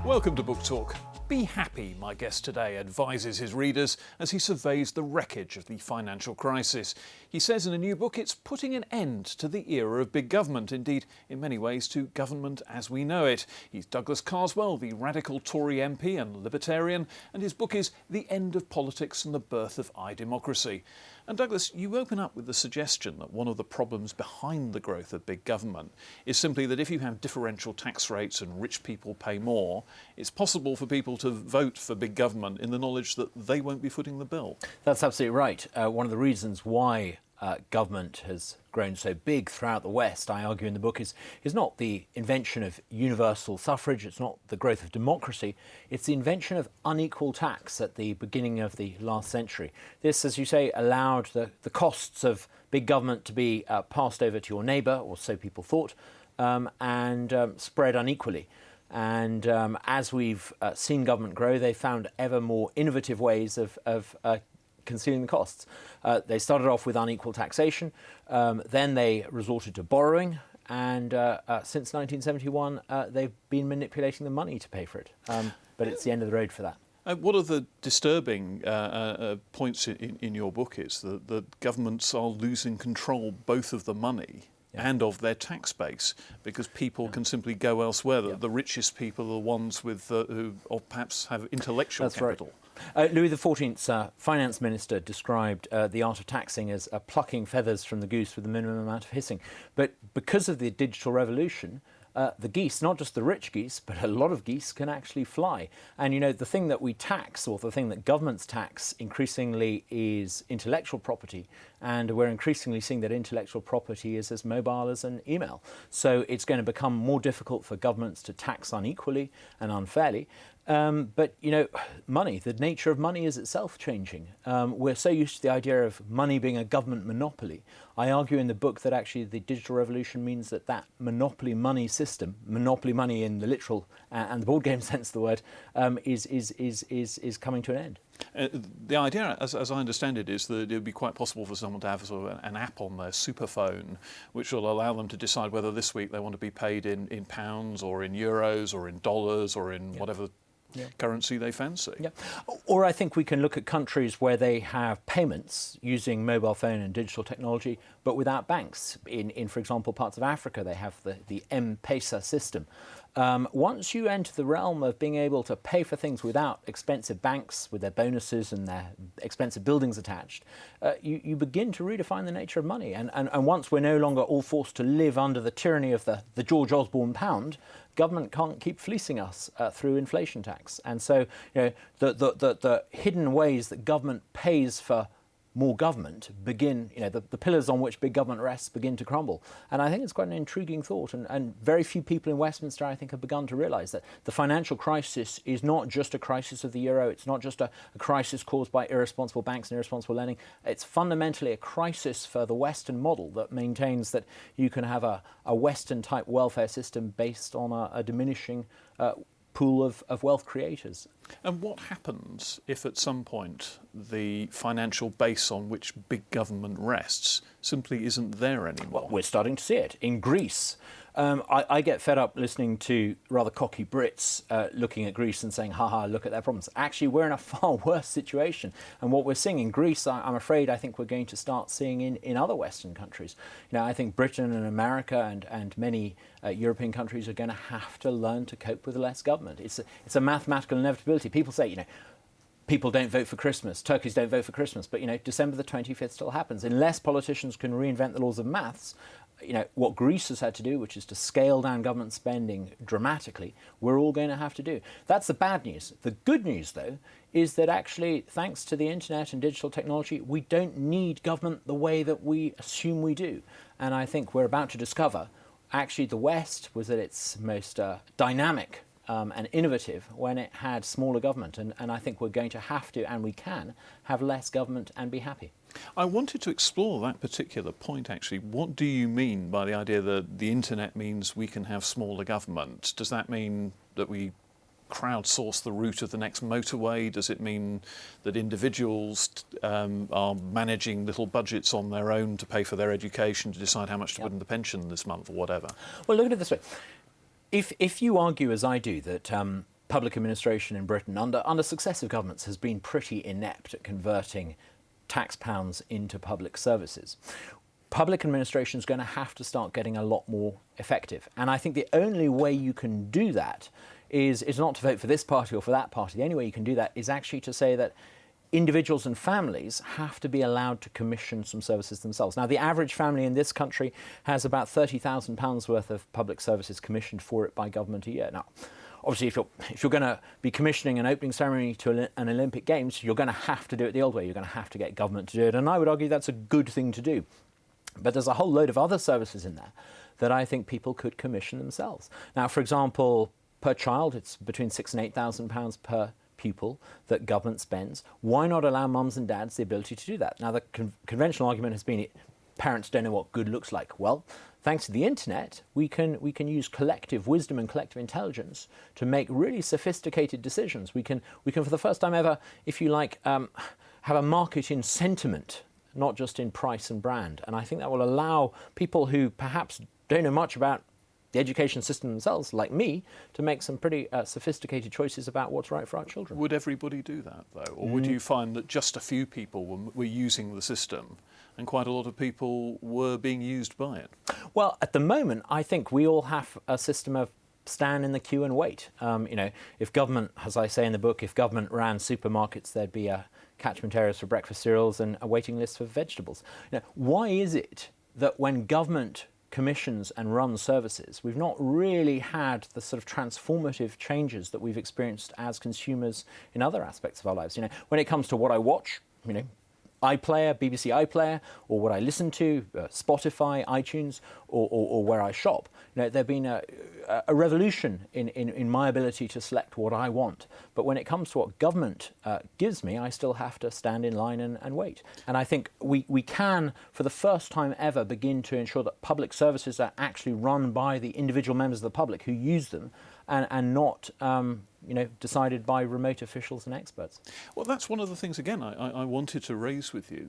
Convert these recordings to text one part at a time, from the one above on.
Welcome to Book Talk. Be happy, my guest today advises his readers as he surveys the wreckage of the financial crisis. He says in a new book it's putting an end to the era of big government, indeed, in many ways, to government as we know it. He's Douglas Carswell, the radical Tory MP and libertarian, and his book is The End of Politics and the Birth of iDemocracy. And Douglas, you open up with the suggestion that one of the problems behind the growth of big government is simply that if you have differential tax rates and rich people pay more, it's possible for people to vote for big government in the knowledge that they won't be footing the bill. That's absolutely right. One of the reasons why government has grown so big throughout the West, I argue in the book, is not the invention of universal suffrage, it's not the growth of democracy, it's the invention of unequal tax at the beginning of the last century. This, as you say, allowed the costs of big government to be passed over to your neighbour, or so people thought, and spread unequally. And as we've seen government grow, they found ever more innovative ways of concealing the costs. They started off with unequal taxation, then they resorted to borrowing, and since 1971 they've been manipulating the money to pay for it. But it's the end of the road for that. One of the disturbing points in your book is that governments are losing control both of the money and of their tax base, because people can simply go elsewhere. The richest people are the ones with who perhaps have intellectual capital. Right. Louis XIV's finance minister described the art of taxing as plucking feathers from the goose with the minimum amount of hissing. But because of the digital revolution, the geese, not just the rich geese, but a lot of geese can actually fly. And, you know, the thing that we tax, or the thing that governments tax increasingly, is intellectual property. And we're increasingly seeing that intellectual property is as mobile as an email. So it's going to become more difficult for governments to tax unequally and unfairly. But, you know, money, the nature of money is itself changing. We're so used to the idea of money being a government monopoly. I argue in the book that actually the digital revolution means that monopoly money system, monopoly money in the literal and the board game sense of the word, is coming to an end. The idea, as I understand it, is that it would be quite possible for someone to have sort of an app on their superphone which will allow them to decide whether this week they want to be paid in pounds or in euros or in dollars or in whatever currency they fancy. Yeah. Or I think we can look at countries where they have payments using mobile phone and digital technology, but without banks. In for example, parts of Africa, they have the M-Pesa system. Once you enter the realm of being able to pay for things without expensive banks with their bonuses and their expensive buildings attached, you begin to redefine the nature of money. And once we're no longer all forced to live under the tyranny of the George Osborne pound, government can't keep fleecing us through inflation tax. And so, you know, the hidden ways that government pays for more government begin, you know, the pillars on which big government rests begin to crumble. And I think it's quite an intriguing thought. And very few people in Westminster, I think, have begun to realise that the financial crisis is not just a crisis of the euro. It's not just a crisis caused by irresponsible banks and irresponsible lending. It's fundamentally a crisis for the Western model that maintains that you can have a Western-type welfare system based on a diminishing pool of wealth creators. And what happens if at some point the financial base on which big government rests simply isn't there anymore? Well, we're starting to see it. In Greece, I get fed up listening to rather cocky Brits looking at Greece and saying, ha, look at their problems. Actually, we're in a far worse situation. And what we're seeing in Greece, I'm afraid, I think we're going to start seeing in other Western countries. You know, I think Britain and America and many European countries are going to have to learn to cope with less government. It's a mathematical inevitability. People say, you know, people don't vote for Christmas, turkeys don't vote for Christmas, but, you know, December the 25th still happens. Unless politicians can reinvent the laws of maths, you know, what Greece has had to do, which is to scale down government spending dramatically, we're all going to have to do. That's the bad news. The good news, though, is that actually, thanks to the internet and digital technology, we don't need government the way that we assume we do. And I think we're about to discover, actually, the West was at its most dynamic and innovative when it had smaller government. And I think we're going to have to, and we can, have less government and be happy. I wanted to explore that particular point, actually. What do you mean by the idea that the internet means we can have smaller government? Does that mean that we crowdsource the route of the next motorway? Does it mean that individuals are managing little budgets on their own to pay for their education, to decide how much to put in the pension this month or whatever? Well, look at it this way. If you argue, as I do, that public administration in Britain under successive governments has been pretty inept at converting tax pounds into public services. Public administration is going to have to start getting a lot more effective. And I think the only way you can do that is not to vote for this party or for that party. The only way you can do that is actually to say that individuals and families have to be allowed to commission some services themselves. Now, the average family in this country has about £30,000 worth of public services commissioned for it by government a year. Now, obviously, if you're going to be commissioning an opening ceremony to an Olympic Games, you're going to have to do it the old way. You're going to have to get government to do it. And I would argue that's a good thing to do. But there's a whole load of other services in there that I think people could commission themselves. Now, for example, per child, it's between £6,000 and £8,000 per pupil that government spends. Why not allow mums and dads the ability to do that? Now, the conventional argument has been parents don't know what good looks like. Well, thanks to the internet, we can use collective wisdom and collective intelligence to make really sophisticated decisions. We can for the first time ever, if you like, have a market in sentiment, not just in price and brand. And I think that will allow people who perhaps don't know much about the education system themselves, like me, to make some pretty sophisticated choices about what's right for our children. Would everybody do that, though? Or would you find that just a few people were using the system and quite a lot of people were being used by it? Well, at the moment, I think we all have a system of stand in the queue and wait. If government, as I say in the book, if government ran supermarkets, there'd be catchment areas for breakfast cereals and a waiting list for vegetables. Why is it that when government commissions and runs services, we've not really had the sort of transformative changes that we've experienced as consumers in other aspects of our lives? When it comes to what I watch, iPlayer, BBC iPlayer, or what I listen to, Spotify, iTunes, or where I shop. There's been a revolution in my ability to select what I want. But when it comes to what government gives me, I still have to stand in line and wait. And I think we can, for the first time ever, begin to ensure that public services are actually run by the individual members of the public who use them, and not decided by remote officials and experts. Well, that's one of the things, again, I wanted to raise with you.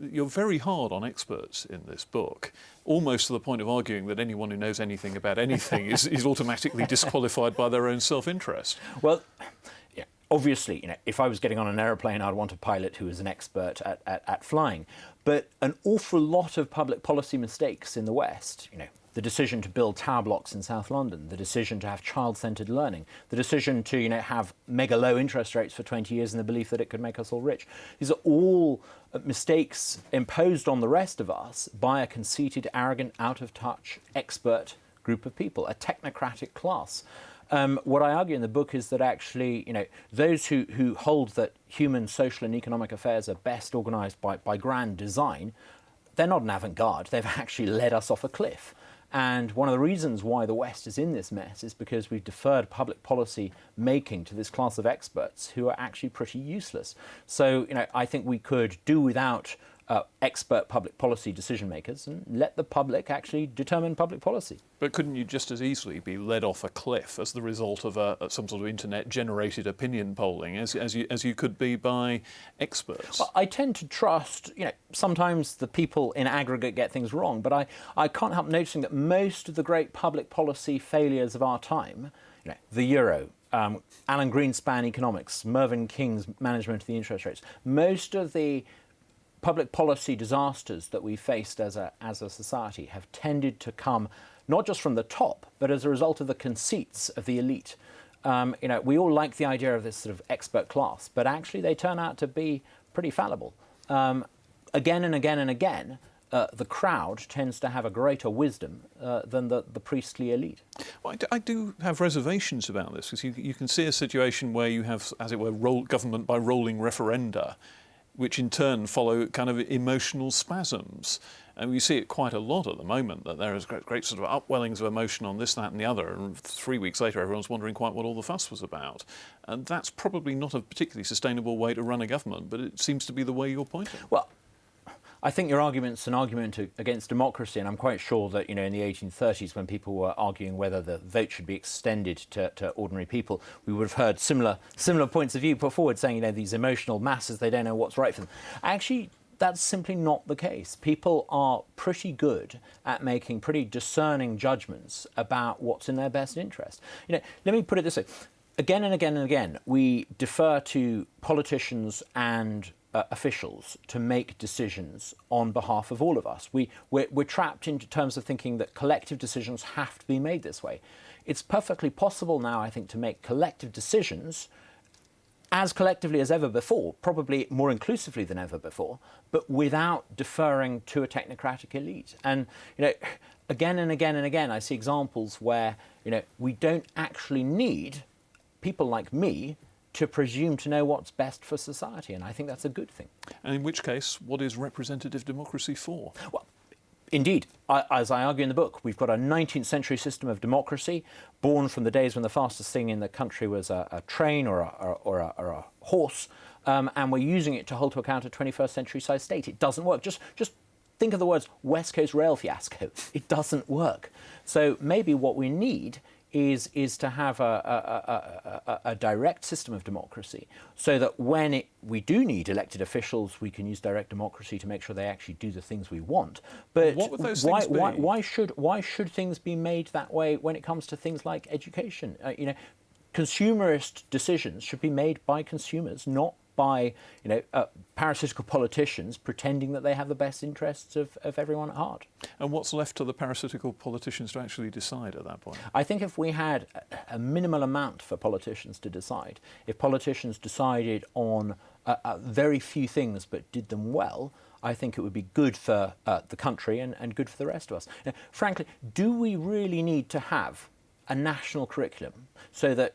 You're very hard on experts in this book, almost to the point of arguing that anyone who knows anything about anything is automatically disqualified by their own self-interest. Well, obviously, if I was getting on an aeroplane, I'd want a pilot who is an expert at flying. But an awful lot of public policy mistakes in the West, the decision to build tower blocks in South London, the decision to have child-centred learning, the decision to have mega low interest rates for 20 years in the belief that it could make us all rich. These are all mistakes imposed on the rest of us by a conceited, arrogant, out-of-touch, expert group of people, a technocratic class. What I argue in the book is that actually, those who hold that human, social and economic affairs are best organised by grand design, they're not an avant-garde. They've actually led us off a cliff. And one of the reasons why the West is in this mess is because we've deferred public policy making to this class of experts who are actually pretty useless. So, I think we could do without expert public policy decision makers and let the public actually determine public policy. But couldn't you just as easily be led off a cliff as the result of some sort of internet-generated opinion polling as you could be by experts? Well, I tend to trust, sometimes the people in aggregate get things wrong, but I can't help noticing that most of the great public policy failures of our time, the euro, Alan Greenspan economics, Mervyn King's management of the interest rates, most of the public policy disasters that we faced as a society have tended to come not just from the top, but as a result of the conceits of the elite. We all like the idea of this sort of expert class, but actually they turn out to be pretty fallible. Again and again and again, the crowd tends to have a greater wisdom than the priestly elite. Well, I do have reservations about this, because you can see a situation where you have, as it were, government by rolling referenda, which in turn follow kind of emotional spasms. And we see it quite a lot at the moment, that there is great sort of upwellings of emotion on this, that and the other, and 3 weeks later everyone's wondering quite what all the fuss was about. And that's probably not a particularly sustainable way to run a government, but it seems to be the way you're pointing. Well, I think your argument's an argument against democracy, and I'm quite sure that, in the 1830s, when people were arguing whether the vote should be extended to ordinary people, we would have heard similar points of view put forward, saying, these emotional masses, they don't know what's right for them. Actually, that's simply not the case. People are pretty good at making pretty discerning judgments about what's in their best interest. Let me put it this way. again and again and again, we defer to politicians and officials to make decisions on behalf of all of us. We're trapped into terms of thinking that collective decisions have to be made this way. It's perfectly possible now, I think, to make collective decisions as collectively as ever before, probably more inclusively than ever before, but without deferring to a technocratic elite. And again and again and again, I see examples where we don't actually need people like me to presume to know what's best for society, and I think that's a good thing. And in which case, what is representative democracy for? Well, indeed, as I argue in the book, we've got a 19th century system of democracy born from the days when the fastest thing in the country was a train or a horse, and we're using it to hold to account a 21st century size state. It doesn't work. Just think of the words West Coast rail fiasco. It doesn't work. So maybe what we need is to have a direct system of democracy, so that when we do need elected officials, we can use direct democracy to make sure they actually do the things we want. But what would those things be? Why should things be made that way when it comes to things like education? Consumerist decisions should be made by consumers, not by parasitical politicians pretending that they have the best interests of everyone at heart. And what's left to the parasitical politicians to actually decide at that point? I think if we had a minimal amount for politicians to decide, if politicians decided on very few things but did them well, I think it would be good for the country and good for the rest of us. Frankly, do we really need to have a national curriculum so that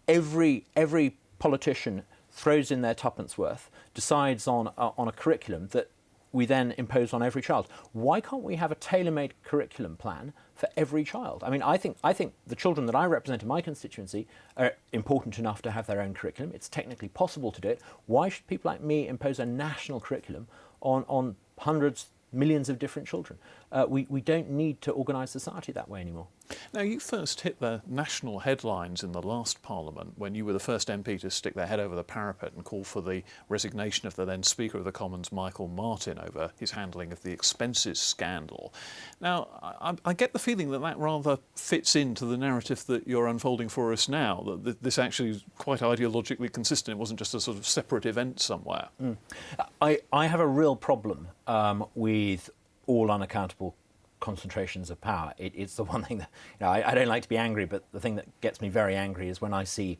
every politician throws in their tuppence worth, decides on a curriculum that we then impose on every child? Why can't we have a tailor-made curriculum plan for every child? I mean, I think the children that I represent in my constituency are important enough to have their own curriculum. It's technically possible to do it. Why should people like me impose a national curriculum on hundreds, millions of different children? We don't need to organise society that way anymore. Now, you first hit the national headlines in the last Parliament when you were the first MP to stick their head over the parapet and call for the resignation of the then Speaker of the Commons, Michael Martin, over his handling of the expenses scandal. Now, I get the feeling that rather fits into the narrative that you're unfolding for us now, that this actually is quite ideologically consistent. It wasn't just a sort of separate event somewhere. I have a real problem with all unaccountable concentrations of power. It's the one thing that I don't like to be angry, but the thing that gets me very angry is when I see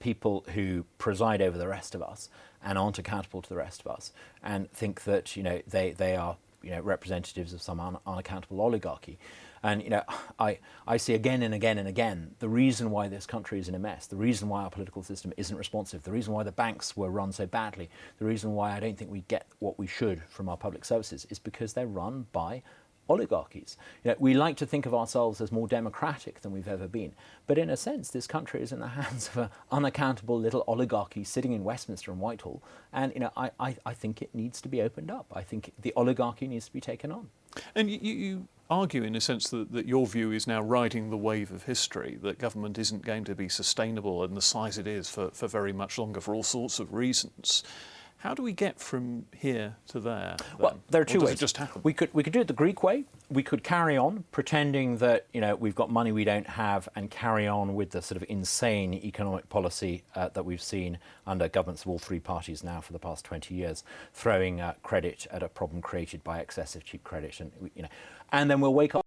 people who preside over the rest of us and aren't accountable to the rest of us and think that they are representatives of some unaccountable oligarchy. And I see again and again and again the reason why this country is in a mess, the reason why our political system isn't responsive, the reason why the banks were run so badly, the reason why I don't think we get what we should from our public services is because they're run by oligarchies. We like to think of ourselves as more democratic than we've ever been, but in a sense this country is in the hands of an unaccountable little oligarchy sitting in Westminster and Whitehall, and I think it needs to be opened up. I think the oligarchy needs to be taken on. And you argue in a sense that your view is now riding the wave of history, that government isn't going to be sustainable in the size it is for very much longer for all sorts of reasons. How do we get from here to there? Then? Well, there are two ways. Does it just happen? We could do it the Greek way. We could carry on pretending that we've got money we don't have, and carry on with the sort of insane economic policy that we've seen under governments of all three parties now for the past 20 years, throwing credit at a problem created by excessive cheap credit, and then we'll wake up.